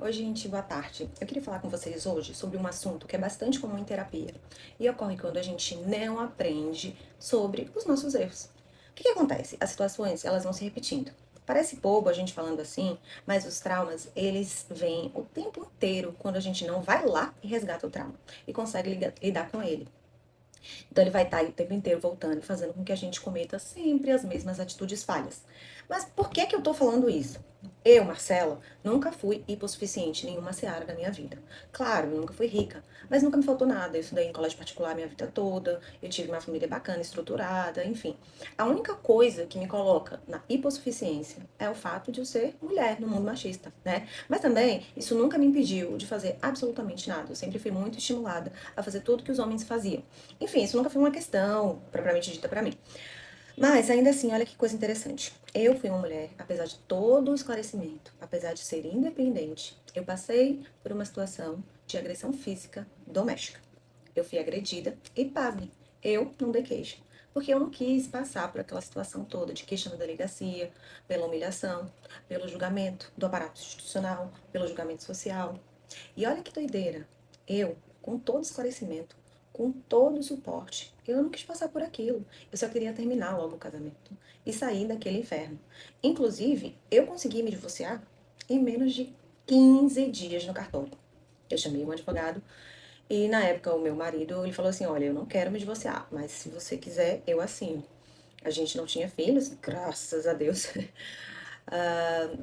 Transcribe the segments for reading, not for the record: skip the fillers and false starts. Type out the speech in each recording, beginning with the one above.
Oi, gente, boa tarde. Eu queria falar com vocês hoje sobre um assunto que é bastante comum em terapia e ocorre quando a gente não aprende sobre os nossos erros. O que acontece? As situações, elas vão se repetindo. Parece bobo a gente falando assim, mas os traumas, eles vêm o tempo inteiro quando a gente não vai lá e resgata o trauma e consegue lidar com ele. Então ele vai estar aí o tempo inteiro voltando e fazendo com que a gente cometa sempre as mesmas atitudes falhas. Mas por que que eu tô falando isso? Eu, Marcela, nunca fui hipossuficiente em nenhuma seara da minha vida. Claro, eu nunca fui rica, mas nunca me faltou nada. Eu estudei em colégio particular a minha vida toda, eu tive uma família bacana, estruturada, enfim. A única coisa que me coloca na hipossuficiência é o fato de eu ser mulher no mundo machista, né? Mas também, isso nunca me impediu de fazer absolutamente nada. Eu sempre fui muito estimulada a fazer tudo que os homens faziam. Enfim, isso nunca foi uma questão propriamente dita pra mim. Mas ainda assim, olha que coisa interessante. Eu fui uma mulher, apesar de todo o esclarecimento, apesar de ser independente, eu passei por uma situação de agressão física doméstica. Eu fui agredida e, pasme, eu não dei queixa. Porque eu não quis passar por aquela situação toda de queixa na delegacia, pela humilhação, pelo julgamento do aparato institucional, pelo julgamento social. E olha que doideira. Eu, com todo esclarecimento, com todo o suporte, eu não quis passar por aquilo. Eu só queria terminar logo o casamento e sair daquele inferno. Inclusive, eu consegui me divorciar em menos de 15 dias no cartório. Eu chamei um advogado e na época o meu marido, ele falou assim: "Olha, eu não quero me divorciar, mas se você quiser, eu assino". A gente não tinha filhos, graças a Deus. Ah,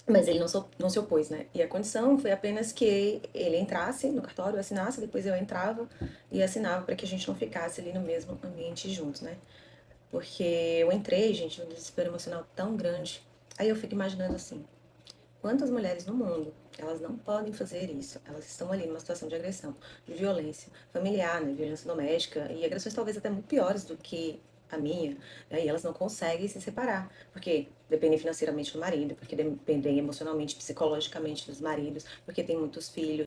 mas ele não se opôs, né? E a condição foi apenas que ele entrasse no cartório, assinasse, depois eu entrava e assinava para que a gente não ficasse ali no mesmo ambiente juntos, né? Porque eu entrei, gente, num desespero emocional tão grande. Aí eu fico imaginando assim, quantas mulheres no mundo, elas não podem fazer isso. Elas estão ali numa situação de agressão, de violência familiar, né, violência doméstica e agressões talvez até muito piores do que a minha, né, e elas não conseguem se separar, porque dependem financeiramente do marido, porque dependem emocionalmente, psicologicamente dos maridos, porque tem muitos filhos,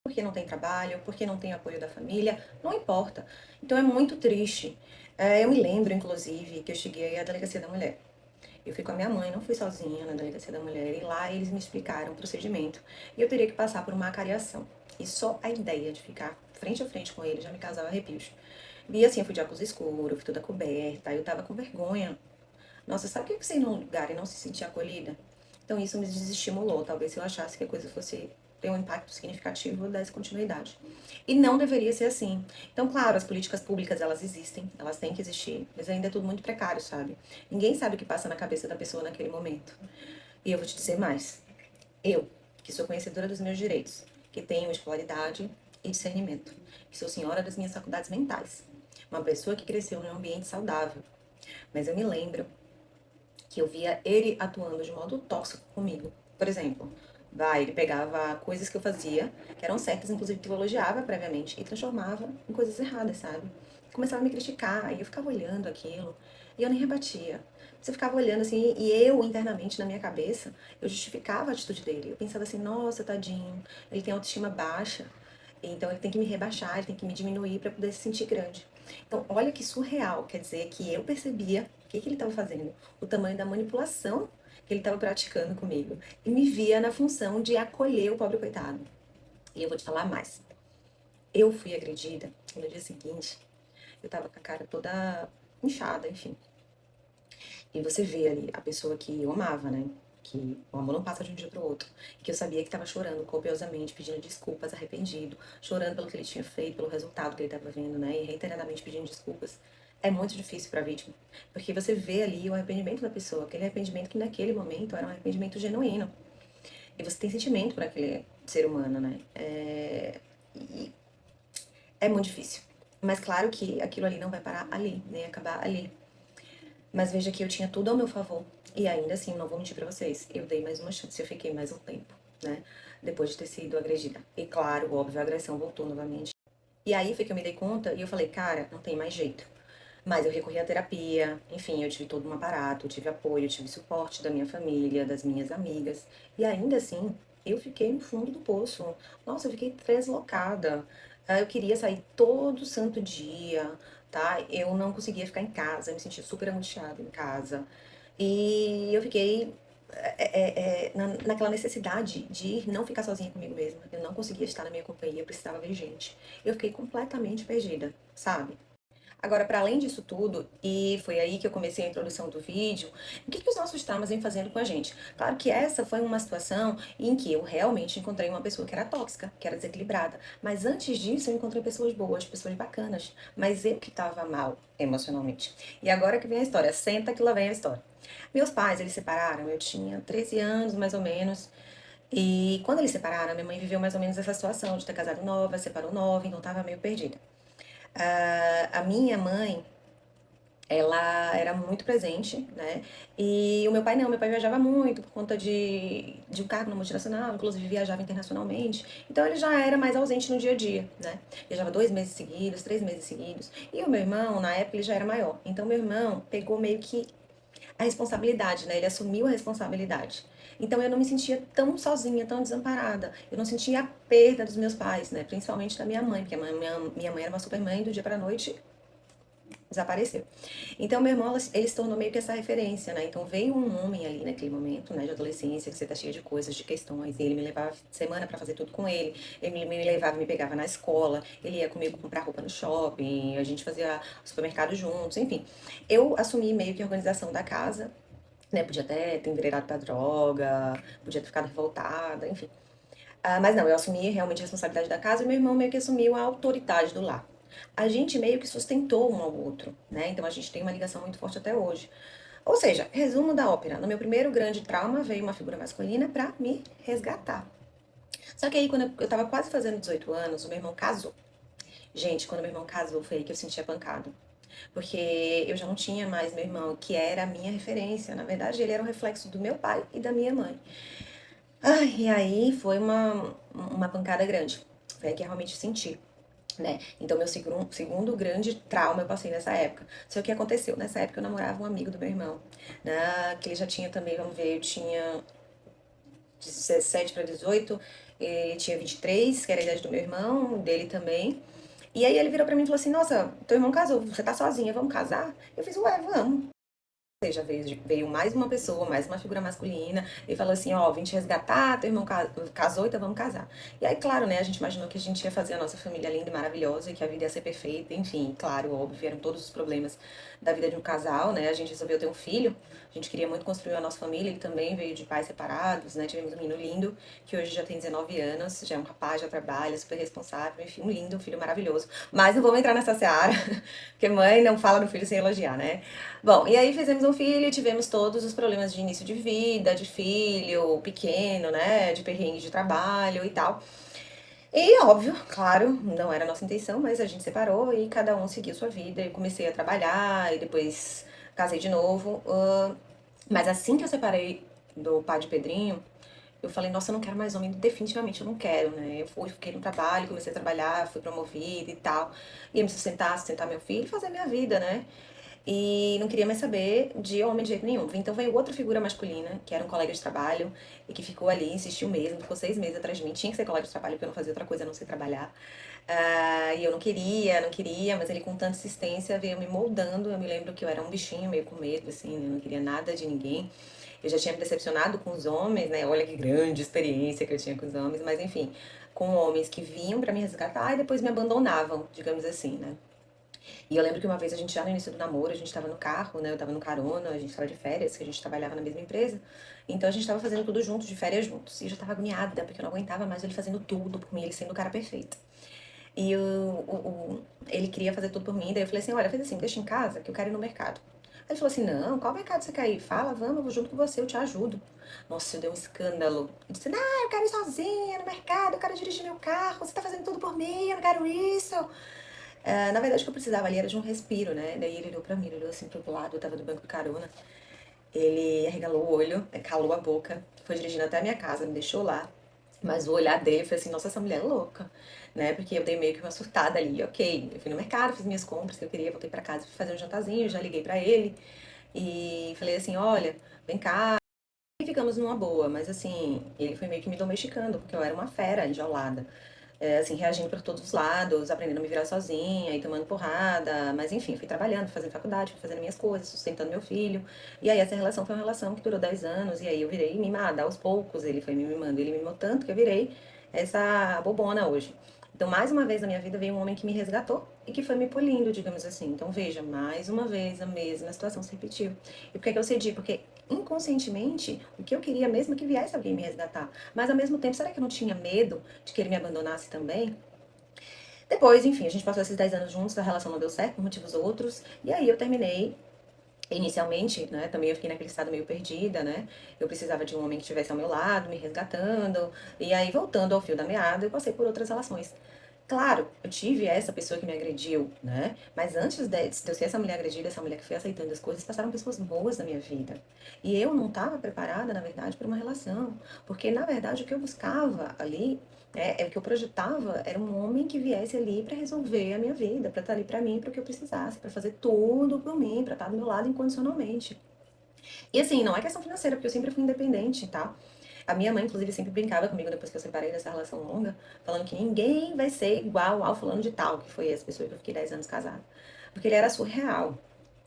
porque não tem trabalho, porque não tem apoio da família, não importa. Então é muito triste. Eu me lembro, inclusive, que eu cheguei à delegacia da mulher. Eu fui com a minha mãe, não fui sozinha na delegacia da mulher, e lá eles me explicaram o procedimento. E eu teria que passar por uma acariação. E só a ideia de ficar frente a frente com ele já me causava arrepios. E assim, eu fui de óculos escuros, fui toda coberta, eu tava com vergonha. Nossa, sabe o que é você ir num lugar e não se sentir acolhida? Então isso me desestimulou. Talvez se eu achasse que a coisa fosse ter um impacto significativo, eu desse continuidade. E não deveria ser assim. Então, claro, as políticas públicas, elas existem, elas têm que existir, mas ainda é tudo muito precário, sabe? Ninguém sabe o que passa na cabeça da pessoa naquele momento. E eu vou te dizer mais. Eu, que sou conhecedora dos meus direitos, que tenho escolaridade e discernimento, que sou senhora das minhas faculdades mentais, uma pessoa que cresceu num ambiente saudável, mas eu me lembro que eu via ele atuando de modo tóxico comigo. Por exemplo, ele pegava coisas que eu fazia, que eram certas, inclusive que eu elogiava previamente, e transformava em coisas erradas, sabe? Começava a me criticar, e eu ficava olhando aquilo, e eu nem rebatia. Você ficava olhando assim, e eu internamente na minha cabeça, eu justificava a atitude dele. Eu pensava assim, nossa, tadinho, ele tem autoestima baixa, então ele tem que me rebaixar, ele tem que me diminuir para poder se sentir grande. Então, olha que surreal, quer dizer que eu percebia o que ele estava fazendo, o tamanho da manipulação que ele estava praticando comigo, e me via na função de acolher o pobre coitado. E eu vou te falar mais. Eu fui agredida e no dia seguinte, eu tava com a cara toda inchada, enfim. E você vê ali a pessoa que eu amava, né? Que o amor não passa de um dia pro outro. E que eu sabia que tava chorando copiosamente, pedindo desculpas, arrependido, chorando pelo que ele tinha feito, pelo resultado que ele tava vendo, né? E reiteradamente pedindo desculpas. É muito difícil pra vítima. Porque você vê ali o arrependimento da pessoa, aquele arrependimento que naquele momento era um arrependimento genuíno. E você tem sentimento por aquele ser humano, né? E é muito difícil. Mas claro que aquilo ali não vai parar ali, nem acabar ali. Mas veja que eu tinha tudo ao meu favor. E ainda assim, não vou mentir pra vocês, eu dei mais uma chance, eu fiquei mais um tempo, né? Depois de ter sido agredida. E claro, óbvio, a agressão voltou novamente. E aí foi que eu me dei conta e eu falei, cara, não tem mais jeito. Mas eu recorri à terapia, enfim, eu tive todo um aparato, eu tive apoio, eu tive suporte da minha família, das minhas amigas. E ainda assim, eu fiquei no fundo do poço. Nossa, eu fiquei deslocada. Eu queria sair todo santo dia, tá? Eu não conseguia ficar em casa, eu me sentia super angustiada em casa. E eu fiquei naquela necessidade de não ficar sozinha comigo mesma. Eu não conseguia estar na minha companhia, eu precisava ver gente. Eu fiquei completamente perdida, sabe? Agora, para além disso tudo, e foi aí que eu comecei a introdução do vídeo, o que os nossos traumas vêm fazendo com a gente? Claro que essa foi uma situação em que eu realmente encontrei uma pessoa que era tóxica, que era desequilibrada. Mas antes disso, eu encontrei pessoas boas, pessoas bacanas. Mas eu que estava mal emocionalmente. E agora que vem a história, senta que lá vem a história. Meus pais, eles separaram, eu tinha 13 anos, mais ou menos. E quando eles separaram, minha mãe viveu mais ou menos essa situação de ter casado nova, separou nova, então tava meio perdida. A minha mãe, ela era muito presente, né? E o meu pai não, meu pai viajava muito por conta de um cargo na multinacional, inclusive viajava internacionalmente. Então ele já era mais ausente no dia a dia, né? Viajava 2 meses seguidos, 3 meses seguidos. E o meu irmão, na época, ele já era maior. Então meu irmão pegou meio que a responsabilidade, né? Ele assumiu a responsabilidade. Então eu não me sentia tão sozinha, tão desamparada. Eu não sentia a perda dos meus pais, né? Principalmente da minha mãe, porque a minha mãe era uma super mãe, do dia pra noite desapareceu. Então, meu irmão, ele se tornou meio que essa referência, né? Então, veio um homem ali naquele momento, né, de adolescência, que você tá cheia de coisas, de questões, e ele me levava semana pra fazer tudo com ele, ele me levava, me pegava na escola, ele ia comigo comprar roupa no shopping, a gente fazia supermercado juntos, enfim. Eu assumi meio que a organização da casa, né? Podia até ter enveredado pra droga, podia ter ficado revoltada, enfim. Mas não, eu assumi realmente a responsabilidade da casa e meu irmão meio que assumiu a autoridade do lar. A gente meio que sustentou um ao outro, né? Então a gente tem uma ligação muito forte até hoje. Ou seja, resumo da ópera. No meu primeiro grande trauma veio uma figura masculina pra me resgatar. Só que aí quando eu tava quase fazendo 18 anos, o meu irmão casou. Gente, quando meu irmão casou foi aí que eu senti a pancada. Porque eu já não tinha mais meu irmão, que era a minha referência. Na verdade, ele era um reflexo do meu pai e da minha mãe. Ai, e aí foi uma pancada grande. Foi aí que eu realmente senti, né? Então, meu segundo grande trauma eu passei nessa época. Só que o que aconteceu? Nessa época eu namorava um amigo do meu irmão, né? Que ele já tinha também, vamos ver, eu tinha 17 para 18, ele tinha 23, que era a idade do meu irmão, dele também. E aí ele virou pra mim e falou assim: Nossa, teu irmão casou, você tá sozinha, vamos casar? Eu fiz, ué, vamos. Seja, veio mais uma pessoa, mais uma figura masculina, e falou assim, ó, vim te resgatar, teu irmão casou, então vamos casar. E aí, claro, né, a gente imaginou que a gente ia fazer a nossa família linda e maravilhosa, e que a vida ia ser perfeita, enfim, claro, óbvio, vieram todos os problemas da vida de um casal, né, a gente resolveu ter um filho, a gente queria muito construir a nossa família, ele também veio de pais separados, né, tivemos um menino lindo, que hoje já tem 19 anos, já é um rapaz, já trabalha, super responsável, enfim, um lindo, um filho maravilhoso. Mas não vamos entrar nessa seara, porque mãe não fala no filho sem elogiar, né? Bom, e aí fizemos um filho e tivemos todos os problemas de início de vida, de filho pequeno, né? De perrengue de trabalho e tal. E óbvio, claro, não era a nossa intenção, mas a gente separou e cada um seguiu sua vida. Eu comecei a trabalhar e depois casei de novo. Mas assim que eu separei do pai de Pedrinho, eu falei, nossa, eu não quero mais homem, definitivamente eu não quero, né? Fiquei no trabalho, comecei a trabalhar, fui promovida e tal. Ia me sustentar meu filho e fazer minha vida, né? E não queria mais saber de homem de jeito nenhum. Então veio outra figura masculina, que era um colega de trabalho, e que ficou ali, insistiu mesmo, ficou 6 meses atrás de mim. Tinha que ser colega de trabalho, porque eu não fazia outra coisa a não ser trabalhar. E eu não queria, não queria, mas ele com tanta insistência veio me moldando. Eu me lembro que eu era um bichinho meio com medo, assim, né? Eu não queria nada de ninguém. Eu já tinha me decepcionado com os homens, né? Olha que grande experiência que eu tinha com os homens, mas enfim, com homens que vinham pra me resgatar e depois me abandonavam, digamos assim, né? E eu lembro que uma vez a gente já no início do namoro, a gente tava no carro, né? Eu tava no carona, a gente tava de férias, que a gente trabalhava na mesma empresa. Então a gente tava fazendo tudo juntos, de férias juntos. E eu já tava agoniada, porque eu não aguentava mais ele fazendo tudo por mim, ele sendo o cara perfeito. E ele queria fazer tudo por mim, daí eu falei assim, olha, faz assim, me deixa em casa, que eu quero ir no mercado. Aí ele falou assim, não, qual mercado você quer ir? Fala, vamos, eu vou junto com você, eu te ajudo. Nossa, eu dei um escândalo. Eu disse, não, eu quero ir sozinha no mercado, eu quero dirigir meu carro, você tá fazendo tudo por mim, eu não quero isso. Na verdade, o que eu precisava ali era de um respiro, né? Daí ele olhou pra mim, ele olhou assim pro outro lado, eu tava no banco de carona. Ele arregalou o olho, calou a boca, foi dirigindo até a minha casa, me deixou lá. Mas o olhar dele foi assim, nossa, essa mulher é louca, né? Porque eu dei meio que uma surtada ali, ok. Eu fui no mercado, fiz minhas compras que eu queria, voltei pra casa, fui fazer um jantarzinho, já liguei pra ele e falei assim, olha, vem cá. E ficamos numa boa, mas assim, ele foi meio que me domesticando, porque eu era uma fera enjaulada. assim, reagindo por todos os lados, aprendendo a me virar sozinha e tomando porrada, mas enfim, fui trabalhando, fui fazendo faculdade, fui fazendo minhas coisas, sustentando meu filho. E aí essa relação foi uma relação que durou 10 anos, e aí eu virei mimada aos poucos, ele foi me mimando, ele me mimou tanto que eu virei essa bobona hoje. Então, mais uma vez na minha vida veio um homem que me resgatou e que foi me polindo, digamos assim. Então, veja, mais uma vez a mesma situação se repetiu. E por que que eu cedi? Porque inconscientemente, o que eu queria mesmo é que viesse alguém me resgatar. Mas ao mesmo tempo, será que eu não tinha medo de que ele me abandonasse também? Depois, enfim, a gente passou esses 10 anos juntos, a relação não deu certo por motivos outros, e aí eu terminei. Inicialmente, né, também eu fiquei naquele estado meio perdida, né? Eu precisava de um homem que estivesse ao meu lado, me resgatando. E aí, voltando ao fio da meada, eu passei por outras relações. Claro, eu tive essa pessoa que me agrediu, né? Mas antes de eu ser essa mulher agredida, essa mulher que foi aceitando as coisas, passaram pessoas boas na minha vida. E eu não estava preparada, na verdade, para uma relação. Porque, na verdade, o que eu buscava ali, o que eu projetava, era um homem que viesse ali para resolver a minha vida, para estar ali para mim, para o que eu precisasse, para fazer tudo por mim, para estar do meu lado incondicionalmente. E assim, não é questão financeira, porque eu sempre fui independente, tá? A minha mãe, inclusive, sempre brincava comigo depois que eu separei dessa relação longa, falando que ninguém vai ser igual ao fulano de tal, que foi essa pessoa que eu fiquei 10 anos casada. Porque ele era surreal.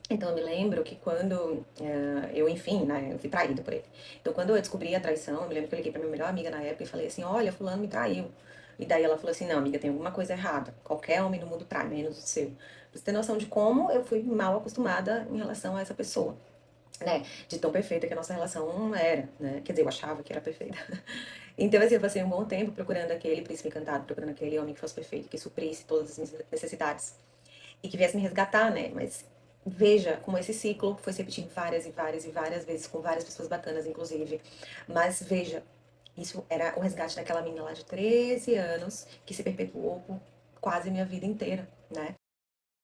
Então eu me lembro que quando eu, enfim, né, eu fui traída por ele. Então quando eu descobri a traição, eu me lembro que eu liguei pra minha melhor amiga na época e falei assim, olha, fulano me traiu. E daí ela falou assim, não, amiga, tem alguma coisa errada. Qualquer homem no mundo trai, menos o seu. Pra você ter noção de como eu fui mal acostumada em relação a essa pessoa, né? De tão perfeita que a nossa relação era, né? Quer dizer, eu achava que era perfeita. Então, assim, eu passei um bom tempo procurando aquele príncipe encantado, procurando aquele homem que fosse perfeito, que suprisse todas as minhas necessidades e que viesse me resgatar, né? Mas veja como esse ciclo foi se repetindo várias e várias e várias vezes, com várias pessoas bacanas, inclusive. Mas veja, isso era o resgate daquela menina lá de 13 anos, que se perpetuou por quase minha vida inteira, né?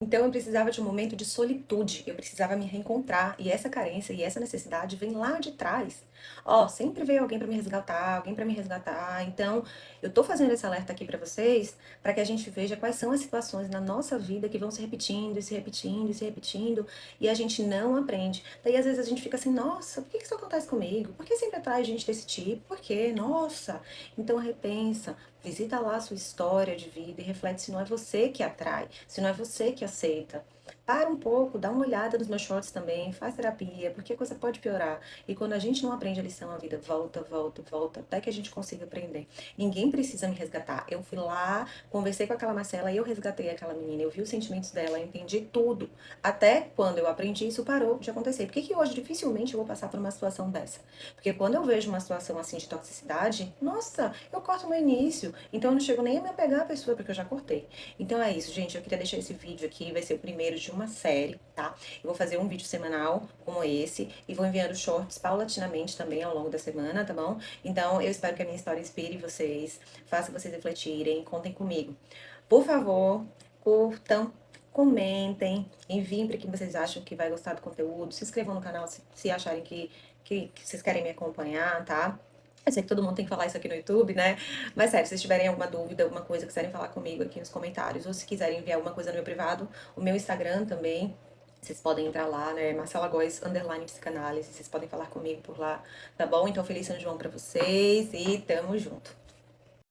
Então eu precisava de um momento de solitude, eu precisava me reencontrar, e essa carência e essa necessidade vem lá de trás. Ó, sempre veio alguém para me resgatar, alguém para me resgatar. Então, eu tô fazendo esse alerta aqui para vocês, para que a gente veja quais são as situações na nossa vida que vão se repetindo e se repetindo e se repetindo, e a gente não aprende. Daí às vezes a gente fica assim, nossa, por que isso acontece comigo? Por que sempre atrai gente desse tipo? Por quê? Nossa. Então repensa, visita lá a sua história de vida e reflete se não é você que atrai, se não é você que aceita. Para um pouco, dá uma olhada nos meus shorts também, faz terapia, porque a coisa pode piorar. E quando a gente não aprende a lição, a vida volta, volta, volta, até que a gente consiga aprender. Ninguém precisa me resgatar. Eu fui lá, conversei com aquela Marcela e eu resgatei aquela menina. Eu vi os sentimentos dela, eu entendi tudo. Até quando eu aprendi, isso parou de acontecer. Por que que hoje dificilmente eu vou passar por uma situação dessa? Porque quando eu vejo uma situação assim de toxicidade, nossa, eu corto no início. Então eu não chego nem a me apegar à pessoa, porque eu já cortei. Então é isso, gente. Eu queria deixar esse vídeo aqui, vai ser o primeiro de uma série, tá? Eu vou fazer um vídeo semanal como esse e vou enviando shorts paulatinamente também ao longo da semana, tá bom? Então eu espero que a minha história inspire vocês, faça vocês refletirem, contem comigo. Por favor, curtam, comentem, enviem para quem vocês acham que vai gostar do conteúdo, se inscrevam no canal se acharem que vocês querem me acompanhar, tá? Eu sei que todo mundo tem que falar isso aqui no YouTube, né? Mas sério, se vocês tiverem alguma dúvida, alguma coisa, quiserem falar comigo aqui nos comentários, ou se quiserem enviar alguma coisa no meu privado, o meu Instagram também, vocês podem entrar lá, né? Marcela Góes, _ psicanálise, vocês podem falar comigo por lá, tá bom? Então, feliz São João pra vocês e tamo junto.